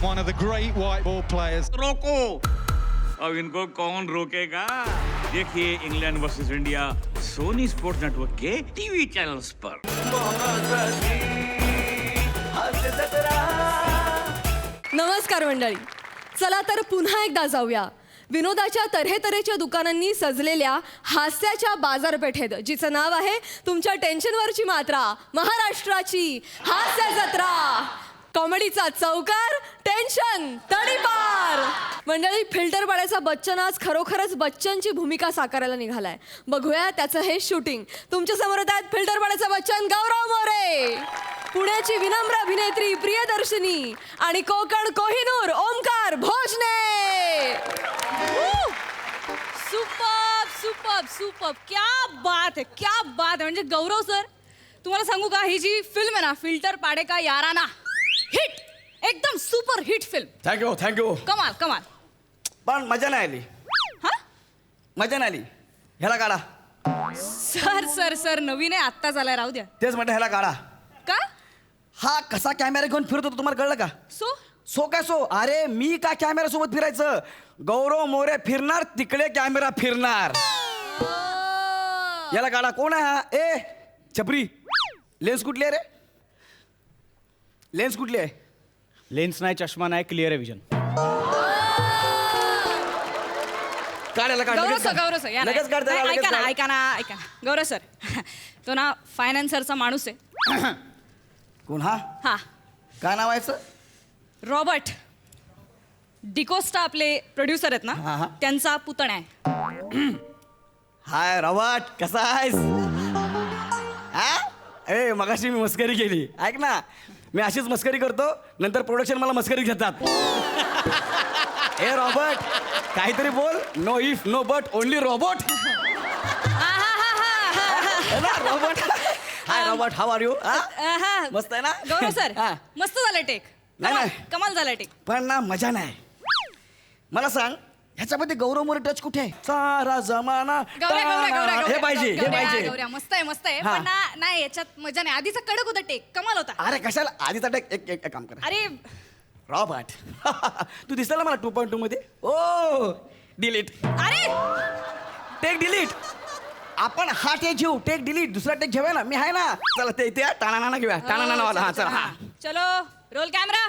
one of the great white ball players. रोको, अब इनको कौन रोकेगा? देखिए England versus India Sony Sports Network के टीवी चैनल्स पर। नमस्कार मंडळी, चला तर पुन्हा एकदा जाऊया विनोदाच्या तऱ्हेतऱ्हेच्या दुकानांनी सजलेल्या हास्याच्या बाजारपेठेत, जिचं नाव आहे तुमच्या टेन्शनवरची मात्रा, महाराष्ट्राची हास्य जत्रा. कॉमेडीचा चौकार, टेन्शन तडीपार. मंडळी, फिल्टर पाड्याचा बच्चन आज खरोखरच बच्चनची भूमिका साकारायला निघालाय. बघूया त्याचं हे शूटिंग. तुमच्या समोर आहेत फिल्टर पाड्याचा बच्चन गौरव मोरे, पुण्याची विनम्र अभिनेत्री प्रियदर्शनी आणि Konkan Kohinoor Omkar Bhojane. Superb superb superb, क्या बात है, क्या बात है. म्हणजे गौरव सर, तुम्हाला सांगू का, ही जी फिल्म आहे ना, फिल्टर पाडे का याराना, हिट, एकदम super hit film. Thank you thank you. कमाल कमाल. पण मजा नाही आली. हा मजा नाही आली. ह्याला काढा. सर सर सर नवीन आहे, आत्ता झालाय, राहू द्या. तेच म्हटलं, ह्याला काढा. का हा कसा कॅमेरा घेऊन फिरत होता तुम्हाला कळलं का? सो सो काय सो? अरे मी का कॅमेरा सोबत फिरायचं? गौरव मोरे फिरणार तिकडे कॅमेरा फिरणार. याला काढा. कोण आहे हा? ए छपरी, लेन्स कुठली आहे रे? लेन्स कुठली आहे? लेन्स नाही, चष्मा नाही, क्लिअर आहे विजन. काढायला काढ. गौरव सर, गौरव सर, या ना. लगेच काढ त्याला, लगेच ऐका ना काढ. ऐका ना ऐका ना, गौरव सर, तो ना फायनान्सरचा माणूस आहे. कोण हा? हा, काय नाव आहे सर? रॉबर्ट डिकोस्टा आपले प्रोड्युसर आहेत हा, ना, हा. त्यांचा पुतण्या आहे. हाय रॉबर्ट, कसा आहेस? हा? ए मगाशी मी मस्करी केली, ऐक ना. मी अशीच मस्करी करतो, नंतर प्रोडक्शन मला मस्करी घेतात. ए रॉबर्ट, काहीतरी बोल. No if no but, only Robert. Robert. Hi Robert, how are you? मस्त आहे ना? गौरव सर, हा. मस्त झालं टेक. नाही, कमाल नाही. कमाल झालं टेक. पण ना मजा नाही. मला सांग, ह्याच्यामध्ये गौरव मोरे टच कुठे आहे? सारा जमाना. गौऱ्या गौऱ्या गौऱ्या हे पाहिजे, हे गौऱ्या, पाहिजे. गौऱ्या, मस्त आहे मस्त आहे, हा. पण नाही याच्यात मजा नाही. आधीचा कडक होता टेक, कमाल होता. अरे कशाला आधीचा टेक. एक काम कर अरे रॉबर्ट. तू दिसला ना मला 2.2 मध्ये. ओ डिलीट. अरे टेक डिलीट. आपण हा टेक घेऊ, टेक डिलीट. दुसरा टेक घेऊया ना, मी आहे ना. चला ते इथे टाणाना घेऊया. टाणाना वाला. हा चला. हा चलो, रोल कॅमेरा.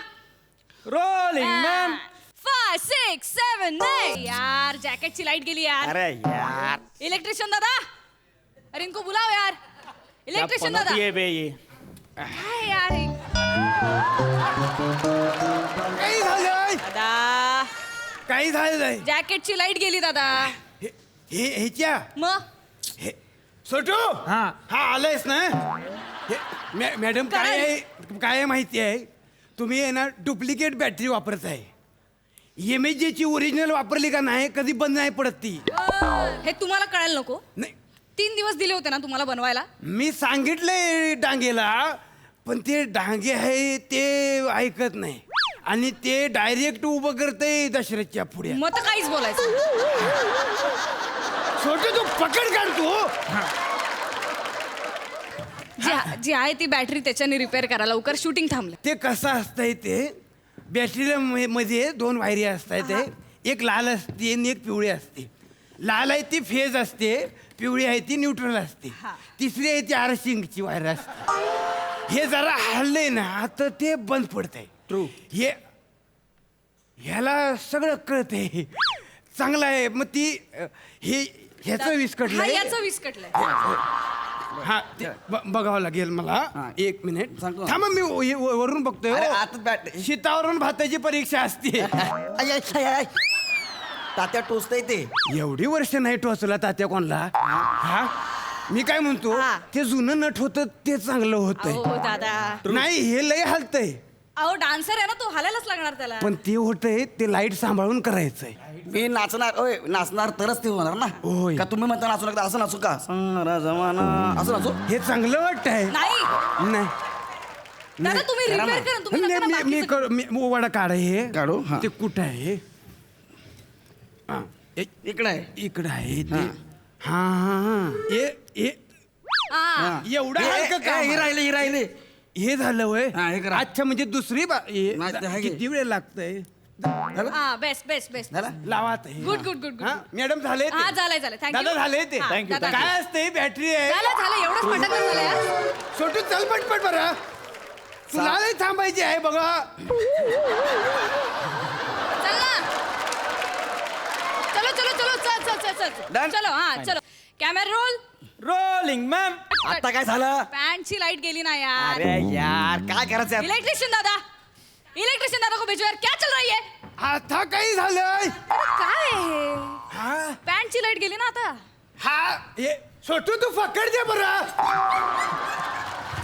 Rolling ma'am. 5 6 7 8. यार जॅकेटची लाईट गेली यार. अरे यार, इलेक्ट्रिशियन दादा, अरे इनको बुलाओ यार. इलेक्ट्रिशियन दादा. ये बे ये. काय यार हे? काही झालंय? दादा, काही झालंय? जॅकेटची लाईट गेली दादा. हे ह्याच्या मग छोटू. हा. हा आलायस ना? मॅडम काय आहे, काय आहे माहिती आहे? तुम्ही आहे ना डुप्लिकेट बॅटरी वापरत आहे. एमएचची ओरिजिनल वापरली का नाही, कधी बंद नाही पडत ती. हे तुम्हाला कळायला नको. नाही, 3 दिवस दिले होते ना तुम्हाला बनवायला. मी सांगितलंय डांगेला, पण ते डांगे आहे ते ऐकत नाही आणि ते डायरेक्ट उभं करते दशरथच्या पुढे. मग तर काहीच बोलायचं. छोटू तू पकड काढतो. जी आहे ती बॅटरी त्याच्याने रिपेअर करा लवकर, शूटिंग थांबलं. ते कसं असतंय, ते बॅटरीला मध्ये 2 वायरी असतात. ते एक लाल असते आणि एक पिवळी असते. लाल आहे ती फेज असते, पिवळी आहे ती न्यूट्रल असते, तिसरी आहे ती आरशिंगची वायर असते. हे जरा हल्लंय ना आता ते बंद पडतंय. ट्रू. हे ह्याला सगळं कळतंय, चांगलं आहे. मग ती हे ह्याचं हा, विस्कटलंय. याचं विस्कटलंय. हा ते बघावं लागेल मला. हा. 1 मिनिट सांगतो. थांबा, मी वरून बघतोय. अरे हो. आतच बॅटरी. शीतावरून भाताची परीक्षा असते. तात्या टोचतंय ते. एवढी वर्ष नाही टोचला तात्या कोणला. हा मी काय म्हणतो, हा. ते जुनं नट होतं ते चांगलं होतंय. अहो दादा, नाही हे लय हलतंय. अहो डान्सर आहे ना तो, हालायलाच लागणार त्याला. पण ते होतंय ते लाईट सांभाळून करायचंय. मी नाचणार. ओय नाचणार तरच ते होणार ना. होय. का तुम्ही म्हणता नाचू नका, असं नाचू का? सारा जमाना असं नाचू? हे चांगलं वाटतंय. नाही नाही दादा, तुम्ही करा रिपेअर ना. करा. तुम्ही नका ना नाही, मी बाकीचं. वडा काढ. हे काढू? हा. ते कुठं आहे? हा, इकडे आहे. इकडं आहे ते. हा. हा हा हा. हा. एवढं हे- हलकं हे- काम हे आहे. राहिले, हे राहिले. हे झालं वय हा, हे करा. अच्छा म्हणजे दुसरी नाही, ते आहे की. किती वेळ लागतंय हा बेस्ट बेस्ट बेस्ट झाला लावा आता हे. गुड गुड गुड हा, मॅडम झाले हा झालंय झालंय थँक्यू दादा झाले ते Thank you, thank you. काय असते बॅटरी आहे झालं झालं एवढंच पटकन झालं यार छोटू चल पटपट बरं तुला नाही थांबायची आहे बघा चल ना चलो चलो चलो चल चल चल चल Done? चलो हा चलो कॅमेरा रोल रोलिंग मॅम आता काय झालं पॅन्टची लाईट गेली ना यार अरे यार काय करायचं यार? इलेक्ट्रिशियन दादा को भेजो यार क्या चल रही है आता काही झालंय काय आहे हे हा पॅन्टची लाईट गेली ना आता हा हे छोटू तू पकड दे बरं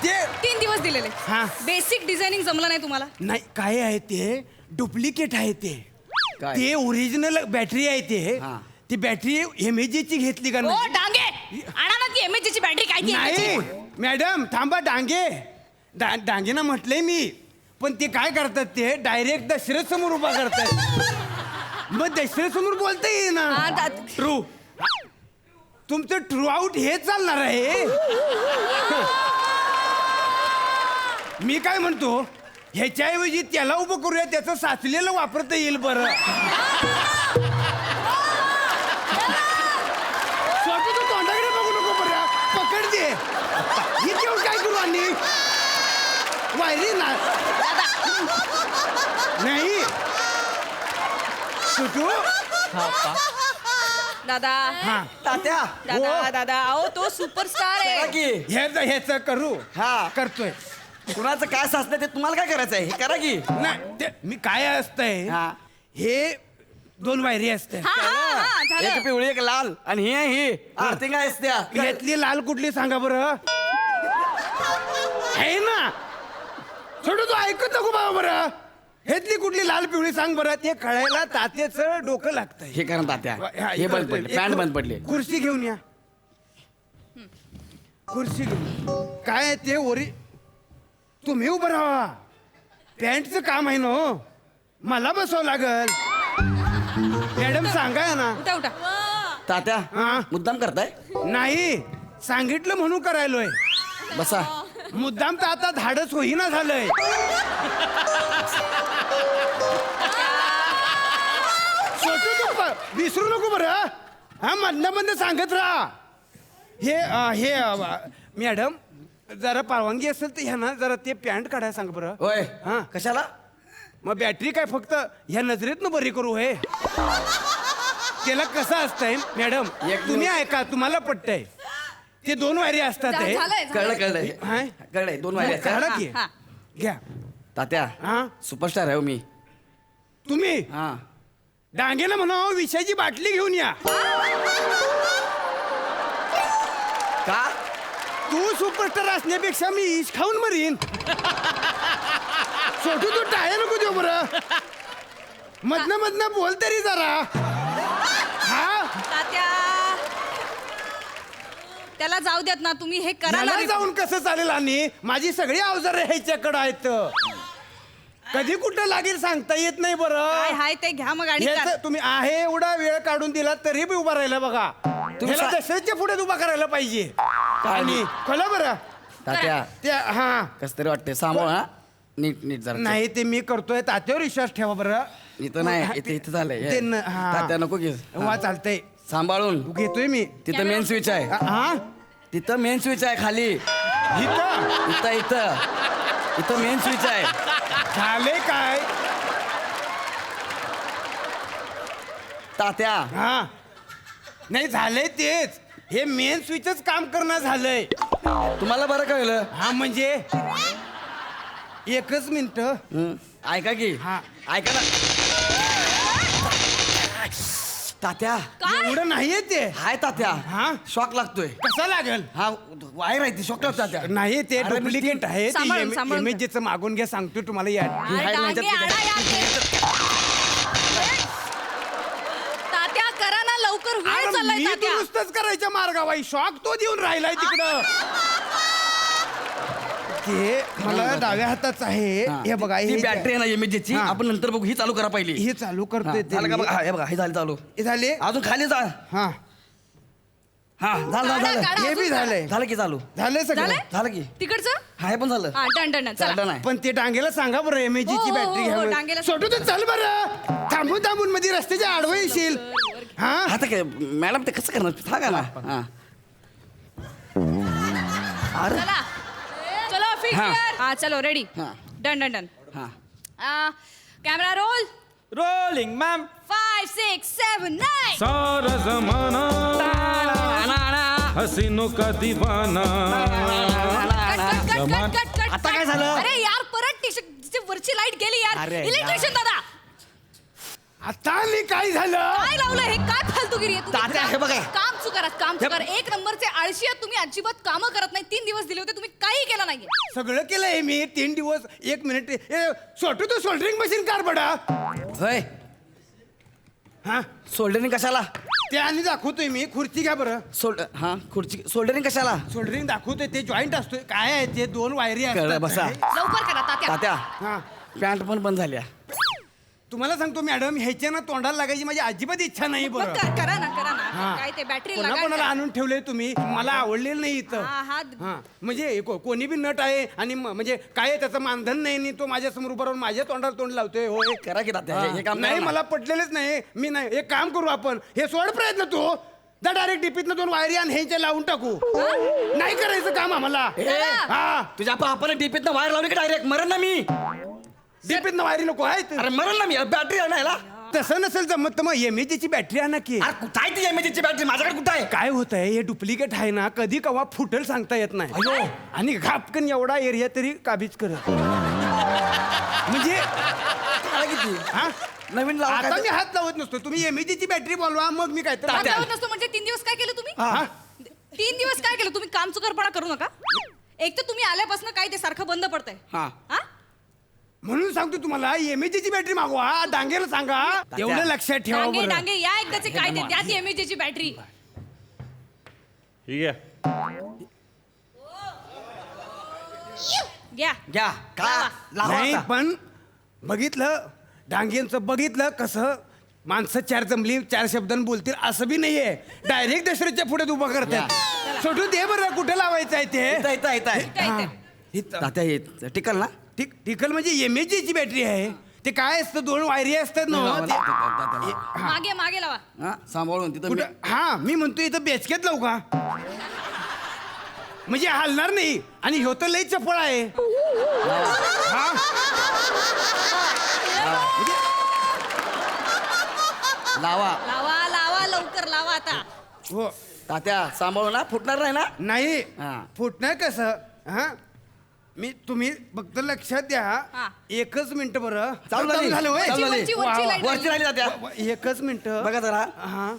ते 3 दिवस दिलेले हा. बेसिक डिझायनिंग जमलं नाही तुम्हाला नाही काय आहे ते डुप्लिकेट आहे ते काय? ते ओरिजिनल बॅटरी आहे ते हा. ती बॅटरी एमएजीची घेतली का ओ नाही डांगे आणा ना ती एमएचची बॅटरी काय ती नाही मॅडम थांबा डांगे डांगेना म्हटलंय मी पण ते काय करतात ते डायरेक्ट दशरथ समोर उभा करतात मग दशरथ समोर बोलता येईल ना ट्रू तुमचं ट्रू आउट हे चालणार आहे मी काय म्हणतो ह्याच्याऐवजी त्याला उभं करूया त्याचं साचलेलं वापरता येईल बरं स्वतः तू तोंडाकडे बघू नको बरं पकड दे ही देऊन काय करू आणि वायरी ना नाही सुटू दादा हा तात्या दादा दादा अहो तो सुपरस्टार करा आहे की ह्याच करू हा करतोय कुणाचं काय साचलं ते तुम्हाला काय करायचं आहे हे करा की नाही ते मी काय असतंय हा. हे 2 वायरी असते हा हा हा एक झालं पिवळी एक लाल आणि ही आहे ही आर्थिंग आहे त्या ह्यातली लाल कुठली सांगा बरं आहे ना छोटू तू ऐकत नको बाबा बरं ह्यातली कुठली लाल पिवळी सांग बरं ते कळायला तात्याचं डोकं लागतंय हे करा तात्या हा, हे बंद करतोय. पडले पॅन्ट बंद पडले खुर्ची घेऊन या खुर्ची घेऊन काय आहे ते तुम्ही उभं राहा पॅन्टचं काम आहे ना हो. मला बसावं लागल मॅडम सांगा ना उठा उठा तात्या हा. मुद्दाम करताय नाही सांगितलं म्हणून करायलोय बसा मुद्दाम तर आता धाडच होईना झालंय छोटू तू विसरू नको बरं हा मधनं सांगत राहा हे मॅडम जरा परवानगी असेल तर ह्या ना जरा ते पॅन्ट काढायला सांग बरं होय हा. कशाला मग बॅटरी काय फक्त ह्या नजरेतनं बरी करू हे त्याला कसं असतंय मॅडम एक तुम्ही ऐका तुम्हाला पटतंय ते 2 वायरी असतात हे. झालंय कळलं झालंय. कळलं हाय? कळलंय 2 वाले काढा हा, की हा. घ्या तात्या हा सुपरस्टार आहे हो मी तुम्ही हा डांगेला म्हणा विषयाची बाटली घेऊन या का तू सुपरस्टार असण्यापेक्षा मी इश खाऊन मरीन छोटू तू टाळ्या नको देऊ बरं मधनं बोल तरी जरा हा तात्या त्याला जाऊ द्यात ना तुम्ही हे करा याला ना जाऊन कसं चालेल आणि माझी सगळी अवजारं ह्याच्याकडं आहेत कधी कुठं लागेल सांगता येत नाही काय बरं हाय ते घ्या मग आणि ह्याचं करा. तुम्ही आहे एवढा वेळ काढून दिला तरी बी उभा राहिला बघा तुम्ही ह्याला सा- दशरथच्या पुढे उभा करायला पाहिजे आणि खोला बरं तात्या त्या हा कस तरी वाटते सांभाळ हा नीट नीट जरा नाही ते मी करतोय तात्यावर विश्वास ठेवा बरं इथं नाही इथे इथं झालंय ते न- हा. तात्या नको घे वा चालतंय सांभाळून घेतोय मी तिथं मेन स्विच आहे हा तिथं मेन स्विच आहे खाली इथं इथं इथं इथं मेन स्विच आहे झाले काय तात्या हा नाही झालंय तेच हे मेन स्विचच काम करणं झालंय तुम्हाला बरं कळलं हा म्हणजे एकच मिनिट ऐका की हा. ऐका ना तात्या एवढं नाहीये ते हाय तात्या हा? शॉक लागतोय कसा लागेल हा वायर आहे ती शॉक लागतो तात्या नाही ते अरे, डुप्लिकेट आहे सांभाळून, सांभाळून. इमेजेचं मागून घ्या सांगतो तुम्हाला या ही हाय ना डांगे ह्याच्यात आणा यार ते. तात्या करा ना लवकर वेळ अरे, चाललाय मी तात्या दुरुस्तच करायच्या मार्गावाई शॉक तो देऊन राहिलाय तिकडं ते मला डाव्या हाताच आहे हा. हे बघा ती हे बॅटरी आहे ना इमेजेची हा. आपण नंतर बघू ही चालू करा पहिली हे चालू हा, करतोय ते झालं का मी. बघा हे बघा हे झालं चालू हे झाले अजून खाली जा हा हा झालं झालं काढा, झालं काढा. हे बी झालंय झालं की चालू झालंय सगळं झालंय? झालं की तिकडचं हा हे पण झालं हा डन डन डन चला चालतं नाही पण ते डांगेला सांगा बरं एमएजी ची हो, बॅटरी हो, हो, घ्या डांगेला छोटू तर चल बरं थांबून थांबून मध्ये रस्त्याच्या आडवं येशील हा आता काय मॅडम ते कसं करणार सांगा ना हा अरे चला चलो फिट हा. हा चलो रेडी हा. डन डन डन हा कॅमेरा रोल रोलिंग मॅम 5 6 7 9 सारा जमाना हसीनों का दीवाना आता काय झालं? अरे यार परत वरची लाईट गेली यार अरे इलेक्ट्रिशियन दादा आता मी काय झालं काय लावलं हे काय फालतूगिरी आहे तुम्ही? तात्या, हे बघा. काम चुकारात काम चुकार एक नंबरचे आळशी आहात तुम्ही अजिबात कामं करत नाही 3 दिवस दिले होते तुम्ही काही केलं नाहीये सगळं केलंय मी 3 दिवस 1 मिनिट छोटू तो सोल्डरिंग मशीन कार बडा होय हा सोल्डरिंग कशाला ते आणि दाखवतोय मी खुर्ची घ्या बरं हा खुर्ची सोल्डरिंग कशाला सोल्डरिंग दाखवतोय ते जॉईंट असतोय काय आहे ते 2 वायरी कळलं, असतात बसा. लवकर करा तात्या तात्या हा पॅन्ट पण बंद झाल्या तुम्हाला सांगतो मॅडम ह्याच्या ना तोंडाला लागायची माझी अजिबात इच्छा नाही मग बरं करा ना हा. काय ते बॅटरी कोणा कोणाला आणून ठेवले तुम्ही मला आवडलेलं नाही इथं हा म्हणजे कोणी बी नट आहे आणि म्हणजे काय आहे त्याचं मानधन नाही आणि तो माझ्या समोर बरोबर माझ्या तोंडाला तोंड लावतोय होय करा की तात्या हे काम नाही करा ना. मला पटलेलंच नाही मी नाही एक काम करू आपण हे सोड प्रयत्न तू जा डायरेक्ट डीपीतनं 2 वायरी आणि ह्याच्या लावून टाकू नाही करायचं काम आम्हाला हा तुझ्या आपण डीपीतनं वायर लावली की डायरेक्ट मरण ना मी डीपीतनं वायरी नको आहेत अरे मरण ना मी बॅटरी आहे ना याला तसं नसेल जमत तर मग एमएजीची बॅटरी आणा की अरे कुठं आहे ती एमएजीची बॅटरी माझ्याकडे कुठं आहे काय होत आहे हे डुप्लिकेट आहे ना कधी कवा फुटल सांगता येत नाही अयो. आणि घापकन एवढा एरिया तरी काबीज करत म्हणजे काय किती हा नवीन लावा आता काय मी हात लावत नसतो तुम्ही एमएजीची बॅटरी बोलवा मग मी काय तर काम लावत नसतो म्हणजे 3 दिवस काय केलं तुम्ही हा 3 दिवस काय केलं तुम्ही काम चुकारपणा करू नका एक तर तुम्ही आल्यापासून काय ते सारखं बंद पडतंय हा. हा म्हणून सांगतो तुम्हाला एमएजीची बॅटरी मागवा डांगेला सांगा एवढं लक्षात ठेवा डांगे बरं. डांगे या एकदाचे काय ते त्यात एमएजीची बॅटरी ठीक आहे घ्या घ्या का लावा नाही आता. पण बघितलं डांगेंचं बघितलं कसं माणसं 4 जमली 4 शब्दांनी बोलतील असं बी नाहीये डायरेक्ट दशरथच्या पुढे उभं करतात छोटू दे बरं कुठे लावायचं आहे ते इथं, इथं, इथं आहे. काय ते? हा. इथं. तात्या हे टिकल ना टिकल म्हणजे एमएजीची बॅटरी आहे ते काय असतं 2 वायरी असतात ना ते- मागे मागे लावा हा सांभाळून तिथं मी- कुठं हा मी म्हणतो इथं बेचक्यात लावू का म्हणजे हलणार नाही आणि ह्यो तर लई चपळ आहे हा लावा लावा लावा लवकर लावा आता हो तात्या सांभाळून ना फुटणार नाही ना नाही हा. फुटणार कसं हा मी तुम्ही फक्त लक्षात द्या हा. 1च मिनिट बरं चालू झाली. झालं होय? चालू झाली. वरची- वरची light वरची राहिली तात्या 1च मिनिट बघा जरा हा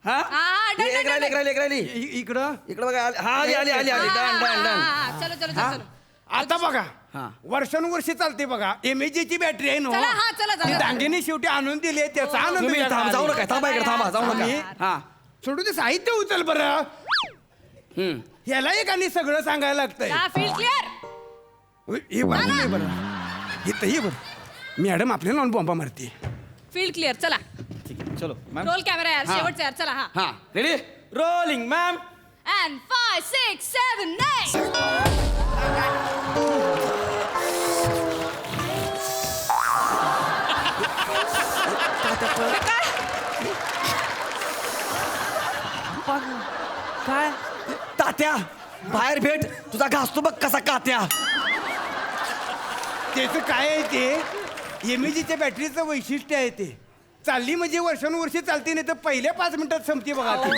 हा हा, डन, एक डन, राहिली डन. एक राहिली एक राहिली इकडं इकडे बघा हा आली आली आली आली डन डन डन चलो चलो हा? चलो आता बघा हा. वर्षानुवर्षी चालते बघा एमएजीची बॅटरी आहे चला, हा, चला, ना चला. दांगेने शेवटी आणून दिली आहे, त्याचा आनंद तुम्ही वेगळा थांब जाऊ आहे. नका थांबा इकडे थांबा जाऊ आम्ही- नका हा सोडू ते साहित्य उचल बरं हम्म. ह्याला एक आणि सगळं सांगायला लागतंय फील्ड क्लिअर हे बाजू नाही बरं इथं हे बरं मॅडम आपल्याला लावून बॉम्बा मारते फील्ड क्लिअर चला ठीक आहे चलो मॅम रोल कॅमेरा यार हा. शेवटचा यार चला हा हा रेडी रोलिंग मॅम अँड 5 6 7 9 काय तात्या बाहेर भेट तुझा घासतो बघ कसा कात्या त्याचं काय आहे ते एमएजीच्या बॅटरीचं वैशिष्ट्य आहे ते चालली म्हणजे वर्षानुवर्षी चालते नाही तर पहिल्या 5 मिनिटात संपते बघा ती.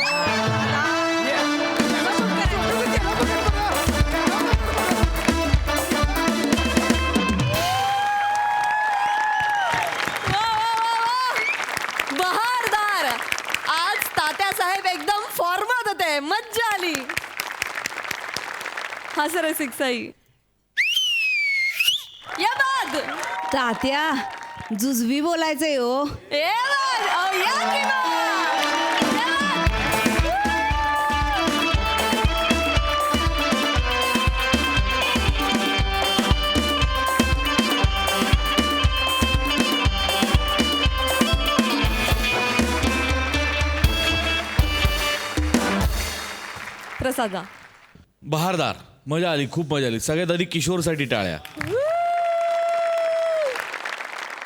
बहारदार आज तात्या साहेब एकदम फॉर्मात होते मज्जा आली हा सर सिक्साई या बाद तात्या जुजवी बोलायचंय हो ए बाद अहो, या की बाद. या बाद. साधा. बहारदार. मजा आली, खूप मजा आली. सगळ्यात आधी किशोरसाठी टाळ्या.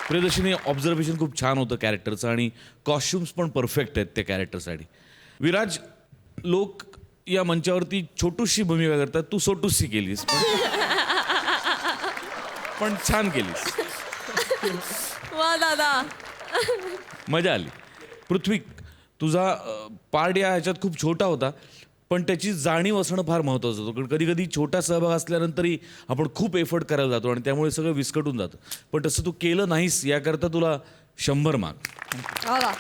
प्रियदर्शनी, ऑब्झर्वेशन खूप छान होतं कॅरेक्टरचं आणि कॉस्ट्युम्स पण परफेक्ट आहेत त्या कॅरेक्टरसाठी. विराज, लोक या मंचावरती छोटूशी भूमिका करतात, तू सोटूशी केलीस पण छान केलीस. वा दादा. मजा आली. पृथ्वी, तुझा पार्ट या ह्याच्यात खूप छोटा होता, पण त्याची जाणीव असणं फार महत्त्वाचं होतं. कारण कधी कधी छोटा सहभाग असल्यानंतरही आपण खूप एफर्ट करायला जातो आणि त्यामुळे सगळं विस्कटून जातं. पण तसं तू केलं नाहीस, याकरता तुला 100 मार्क. वा वा.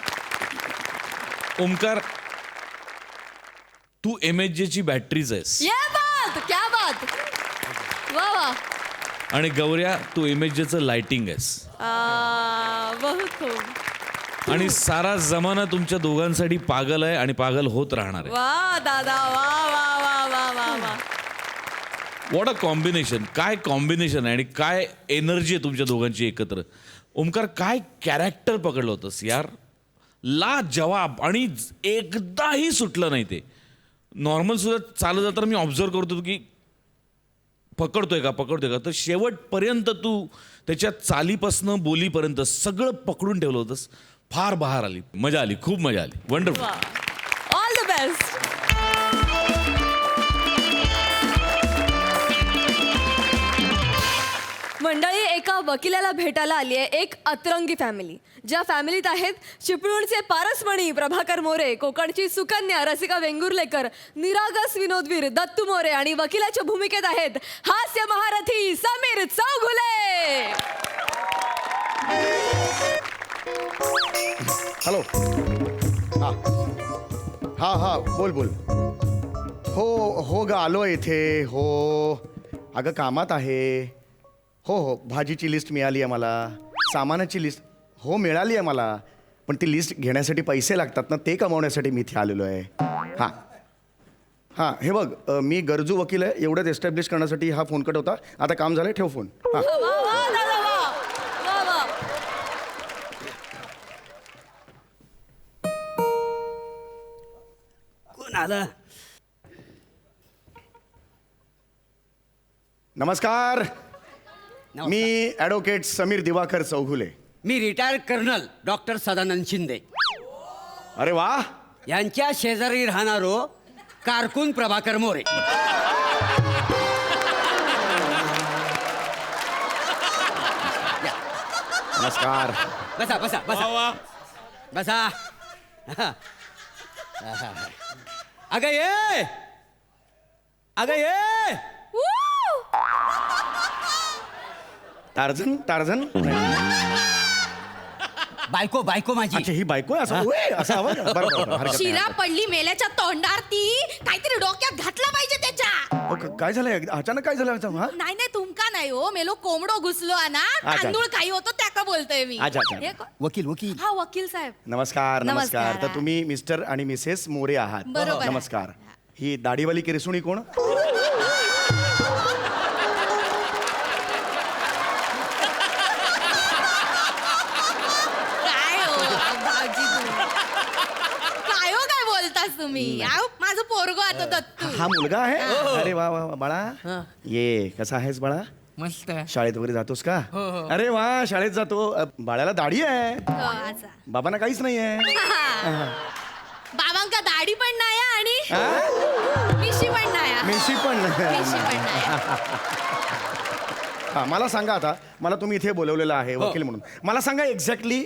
ओमकार, तू MHJ ची बॅटरीज आहेस. या बात, क्या बात. वा वा. आणि गौऱ्या, तू MHJचं लाइटिंग आहेस. बहुत खूप. आणि सारा जमाना तुमच्या दोघांसाठी पागल आहे आणि पागल होत राहणार आहे. वा दादा, वा वा वा वा वा वा. What a combination. काय कॉम्बिनेशन आहे आणि काय एनर्जी आहे तुमच्या दोघांची एकत्र. ओमकार, काय कॅरेक्टर पकडलं होतंस यार. ला जवाब. आणि एकदाही सुटलं नाही ते. नॉर्मल सुद्धा चालत जाताना मी ऑब्झर्व करतो की पकडतोय का. तर शेवटपर्यंत तू त्याच्या चालीपासनं बोलीपर्यंत सगळं पकडून ठेवलं होतंस. फार बहार आली, मजा आली, खूप मजा आली. वंडरफुल. All the best. मंडळी, एका वकिलाला भेटायला आली आहे एक अतरंगी फॅमिली. ज्या फॅमिलीत आहेत चिपळूणचे पारसमणी प्रभाकर मोरे, कोकणची सुकन्या रसिका वेंगुर्लेकर, निरागस विनोदवीर दत्तू मोरे आणि वकिलाच्या भूमिकेत आहेत हास्य महारथी समीर चौघुले. हॅलो. हां हां हां, बोल बोल. हो ग, आलो इथे. हो अगं, कामात आहे. हो, भाजीची लिस्ट मिळाली आहे मला, सामानाची लिस्ट हो मिळाली आहे मला, पण ती लिस्ट घेण्यासाठी पैसे लागतात ना, ते कमावण्यासाठी मी इथे आलेलो आहे. हां, हे बघ, मी गरजू वकील आहे एवढंच एस्टॅब्लिश करण्यासाठी हा फोन कट होता. आता काम झालं, ठेव फोन. हां. वा वा दादा, वा वा वा. कोण आलं. नमस्कार. मी ॲडव्होकेट समीर दिवाकर चौघुले. मी retired colonel doctor Sadanand Shinde अरे वा. यांच्या शेजारी राहणारो कारकून प्रभाकर मोरे. नमस्कार. बसा बसा बसा बसा. अगं ये, अगं ये. टार्झन. बायको माझी. अच्छा, ही बायको आहे. असं ओय, असा आवाज. बरं, हरकत नाही. शिरा पडली मेल्याच्या तोंडार ती काहीतरी डोक्यात घातला पाहिजे त्याच्या. काय झालंय अचानक, काय झालं हा? नाही तुमका नाही हो, मेलो कोंबडो घुसलो ना, अच्छा. तांदूळ काही होतो त्याका बोलतोय मी. अच्छा. हे को- वकील. हा वकील साहेब. नमस्कार. नमस्कार. तर तुम्ही मिस्टर आणि मिसेस मोरे आहात. बरोबर. नमस्कार. ही दाढीवाली किरसुणी कोण? काय हो भाऊजी तुम्ही? काय बोलतास तुम्ही? आहो, माझं पोरगो आता दत्तू. हा मुलगा आहे. अरे वा वा वा. बाळा ये, कसा आहेस बाळा? मस्त. शाळेत वगैरे जातोस का? अरे वा, शाळेत जातो. बाळाला दाढी आहे. हो, असा. बाबांना काहीच नाही आहे. बाबांका दाढी पण नाही आणि मिशी पण नाही. मिशी पण मिशी पण नाही. हा, मला सांगा आता, मला तुम्ही इथे बोलवलेलं आहे वकील म्हणून. मला सांगा एक्झॅक्टली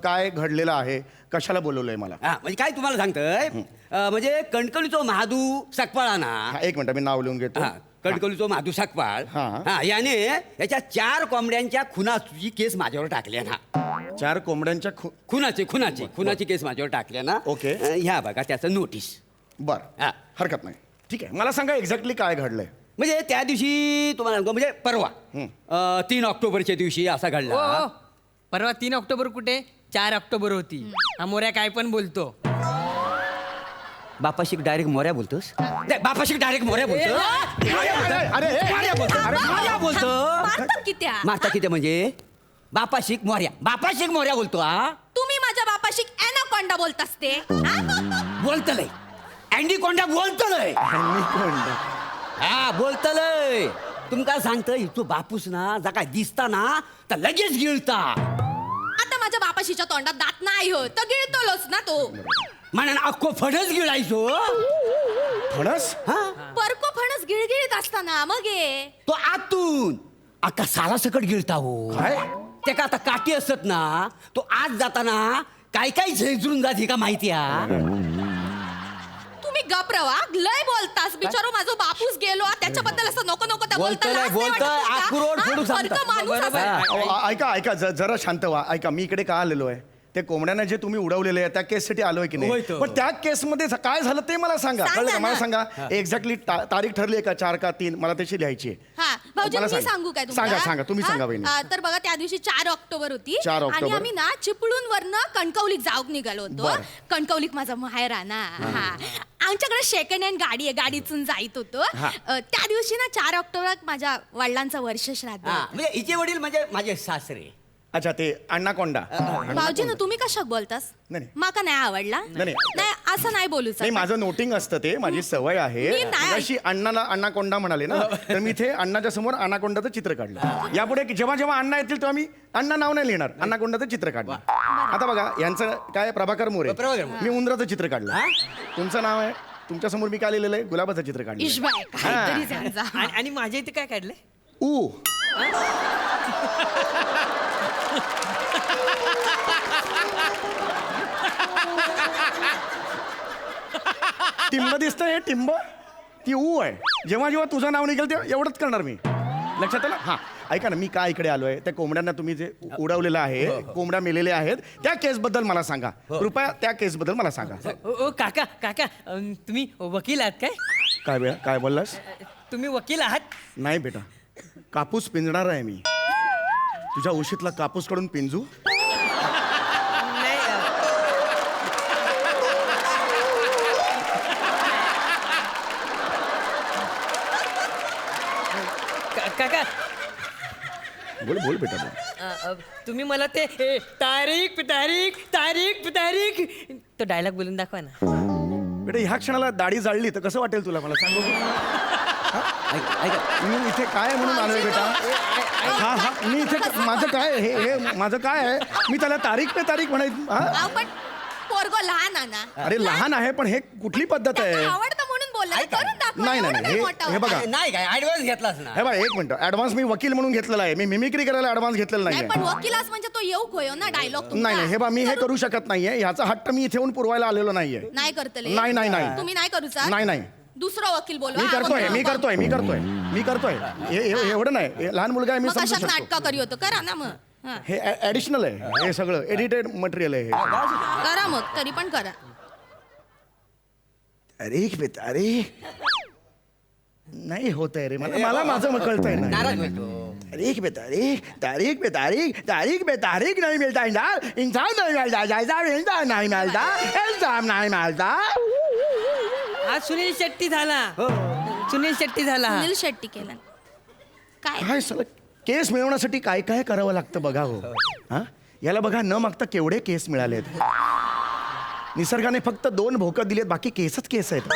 काय घडलेलं आहे, कशाला बोलवलंय मला? म्हणजे काय तुम्हाला सांगतोय, म्हणजे कणकवलीचो महादू सकपाळा ना. हा, एक मिनिट, मी नाव लिहून घेतो. कणकवलीचो महादू सकपाळ. हा. याने याच्या 4 कोंबड्यांच्या खुनाची केस माझ्यावर टाकल्या ना. 4 कोंबड्यांच्या खुनाची केस माझ्यावर टाकल्या ना. ओके. ह्या बघा त्याचं नोटीस. बर, हरकत नाही. ठीक आहे, मला सांगा एक्झॅक्टली काय घडलंय. म्हणजे त्या दिवशी तुम्हाला सांगतो, म्हणजे परवा 3 ऑक्टोबरच्या दिवशी असा घडला. परवा 3 ऑक्टोबर कुठे, 4 ऑक्टोबर होती. हा मोऱ्या काय पण बोलतो. बापाशी डायरेक्ट मोऱ्या बोलतोस? बापाशी डायरेक्ट मोऱ्या बोलतो. मारतो कित्या? मारता किती म्हणजे बापाशी मोऱ्या बोलतो. हा तुम्ही माझ्या बापाशी ॲनाकोंडा बोलतास ते. बोलतलंय. अँडी कोंडा बोलतलय हा बोलतलय तुमका सांगतय तू बापूस ना जा काय दिसता ना तर लगेच गिळता आता माझ्या बापाशीच्या तोंडात दात नाही हो तर गिळतोलोच ना तो म्हणून अख्खो फडच गिळायचो फणस हा परको फणस गिळगिळीत असताना मग ये तो आतून अख्खा साला सकट गिळता हो काय? ते का आता काठी असत ना तो आज जाताना काय काय झेजून जाते का माहिती तुम्ही गप रवा लय बोलतास बिचारो माझो बापूस गेलो त्याच्याबद्दल असं नको नको त्या बोलतोय, लाज नाही बोलतोय, वाटत तुला? आक्रोड हा? फोडू सांगता. परकं माणूस बरोबर. असा. अहो, ऐका ऐका जरा शांत व्हा ऐका मी इकडे का आलेलो आहे ते कोंबड्यांना जे तुम्ही उडवलेले आहे त्या केससाठी आलोय की होय नाही तो. पण त्या केसमध्ये काय झालं ते मला सांगा सांगा कळलं का? मला ना. सांगा एक्झॅक्टली तारीख ठरली आहे का 4 का 3 मला त्याची लिहायची आहे. हा भाऊजी मला मी सांगा. सांगू काय तुम्हाला सांगा, सांगा, तुम्ही हा? सांगा बहिणी. तर बघा त्या दिवशी 4 ऑक्टोबर होती 4 आणि ऑक्टोबर. आम्ही ना चिपळूण वरनं कणकवलीक जाऊक निघालो होतो बरं. कणकवलीक माझा माहेरा ना हा आमच्याकडे सेकंड हँड गाडी आहे गाडीतून जायत होतो त्या दिवशी ना 4 ऑक्टोबर माझ्या वडिलांचं वर्ष श्राद्ध हा, म्हणजे हिचे वडील म्हणजे माझे सासरे अच्छा ते अण्णाकोंडा भाऊजी ना तुम्ही कशाक बोलतास नाही, नाही. माका नाही आवडला नाही. नाही असं नाही बोलूच नाही माझं नोटिंग असतं ते माझी सवय आहे मी नाही अशी अण्णाला अण्णाकोंडा म्हणाले ना तर मी इथे अण्णाच्या समोर अण्णाकोंडाचं चित्र काढलं यापुढे जेव्हा जेव्हा अण्णा येतील तेव्हा मी अण्णा नाव नाही लिहिणार अण्णाकोंडाचं चित्र काढलं आता बघा यांचं काय प्रभाकर मोरे प्रभाकर मोरे. मी उंदराचं चित्र काढलं तुमचं नाव आहे तुमच्या समोर मी काय लिहिलेलं आहे गुलाबाचं चित्र काढलं इशबाई काहीतरी त्यांचा. आणि माझ्या इथे काय काढलंय ऊ टिंब दिसतंय हे टिंब ती ऊ आहे जेव्हा जेव्हा तुझं नाव निघेल तेव्हा एवढंच करणार मी लक्षात आलं हा ऐका ना मी काय इकडे आलोय त्या कोंबड्यांना तुम्ही जे उडवलेलं आहे कोंबड्या मेलेल्या आहेत त्या केस बद्दल मला सांगा कृपया त्या केस बद्दल मला सांगा ओ काका काका तुम्ही वकील आहात काय काय वेळा काय बोललास तुम्ही वकील आहात नाही बेटा कापूस पिंजणार आहे मी तुझ्या उशीतला कापूस काढून पिंजू नाही काका बोल बोल बेटा बोल तुम्ही मला ते तारीख तारीख तारीख तारीख तो डायलॉग बोलून दाखवा ना बेटा ह्या क्षणाला दाढी जाळली तर कसं वाटेल तुला मला सांगू मी इथे काय आहे म्हणून आलोय बेटा हा हा मी इथे माझं काय आहे? हे माझं काय आहे मी त्याला तारीख पे तारीख म्हणायचं हा अहो, पण पोरगो लहान आहे ना अरे लहान आहे पण हे कुठली पद्धत आहे त्याला आवडतं म्हणून बोलला करून दाखवा नाही एवढं नाही काय हे मोठं हे बघा नाही काय ऍडव्हान्स घेतलास ना हे बघा एक मिनिट ऍडव्हान्स मी वकील म्हणून घेतलेला आहे मी मिमिक्री करायला ऍडव्हान्स घेतलेला नाही पण नाहीये वकिलास म्हणजे तो येऊ खोयो ना डायलॉग नाही नाही हे बा मी हे करू शकत नाहीये ह्याचा हट्ट मी इथे येऊन पुरवायला आलेलो नाहीये नाही करतले नाही, नाही, नाही. तुम्ही नाही करूचा नाही नाही दुसरा वकील बोलवा मी करतोय मी करतोय मी करतोय मी करतोय एवढं नाही हे लहान मुलगा आहे मी मग समजू कशात शकतो नाटका करी होतं करा ना मग हा. हे ऍडिशनल आहे हे सगळं एडिटेड मटेरियल आहे हे करा मग तरी पण करा अरे बेटा अरे नाही होत आहे रे मला माझं मग कळतंय नाराज ना होतो तारीख पे तारीख तारीख पे तारीख तारीख पे तारीख नहीं मिलता इंसान नहीं मिलता जैसा मिलता नहीं मिलता इंसान नहीं मिलता आज सुनील शेट्टी झाला सुनील शेट्टी झाला हा. सुनील शेट्टी केला काय काय सगळं केस मिळवण्यासाठी काय काय करावं लागतं बघा हो हा याला बघा न मागता केवढे केस मिळालेत निसर्गाने फक्त 2 भोकं दिलेत बाकी केसच केस आहेत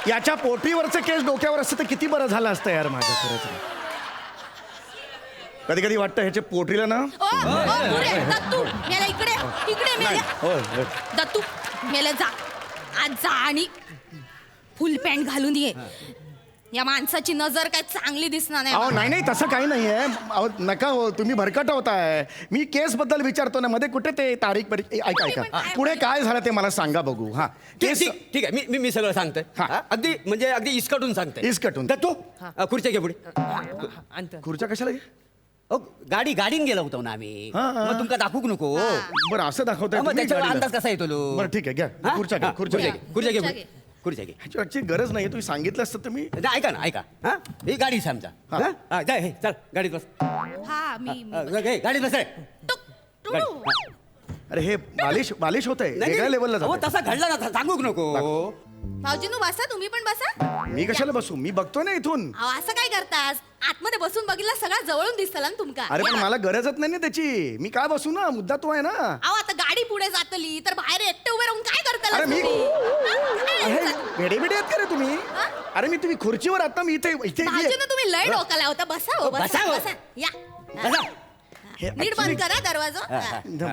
याच्या पोटरीवरचं केस डोक्यावर असतं तर किती बरं झालं असतं यार माझं खरंच कधी कधी वाटतं ह्याच्या पोटरीला ना ओ पुरे दत्तू मेला इकडे इकडे मेल्या होय होय दत्तू मेला जा आज जा आणि फुल पॅन्ट घालून ये या माणसाची नजर काय चांगली दिसणार अहो नाही नाही नाही तसं काही नाहीये अहो नका हो तुम्ही भरकट होताय मी केस बद्दल विचारतो ना मध्ये कुठे ते तारीख ऐका ऐका पुढे काय झालं ते मला सांगा बघू हा केस ठीक ठीक आहे मी सगळं सांगतोय हा. हा, अगदी म्हणजे अगदी इस्कटून सांगतोय इसकटून. तर तू खुर्च्या घे पुढे आणतो खुर्च्या कशाला घे? गाडीन गेलो होतो ना आम्ही हा, हा. मग तुमका दाखवू नको बरं असं दाखवताय मग तुम्ही त्याच्यावर गाडीला. अंदाज कसा येतो लो? बरं ठीक आहे घ्या हा? खुर्च्या घ्या हा, खुर्च्या घ्या खुर्च्या घे खुर्च्या पुढे. घे. खुर्च्या घे ह्याची गरज नाही तुम्ही सांगितलं असतं तुम्ही नाही, ऐका ना ऐका हा ही गाडी समजा हा. हा, जाय हे, चल गाडीत बस हा मी गाडीत बस रे. टुक, टुडू. गाडी, हा. अरे हे बालिश होत आहे वेगळ्या लेवलला अहो, जातंय. तसा घडला ना सांगूक नको भाऊजीनू बसा, तुम्ही पण बसा. मी कशाला बसू? मी बघतो ना इथून. अहो, असं काय करतास? आतमध्ये बसून बघितलं सगळं जवळून दिसतं ना तुमका. अरे पण मला गरजच नाही ना त्याची. मी काय बसू ना, मुद्दा तो आहे ना. अहो, आता गाडी पुढे जातली तर बाहेर एकटे उभे राहून काय करताल अरे मी तुम्ही? भेडे भेडे आहेत का रे तुम्ही? अरे मी तुम्ही खुर्चीवर आता मी इथे इथे भाऊजीनू तुम्ही लय डोकाला होता. बसा हो, बसा बसा. या बसा. हे नीट बंद करा दरवाजा.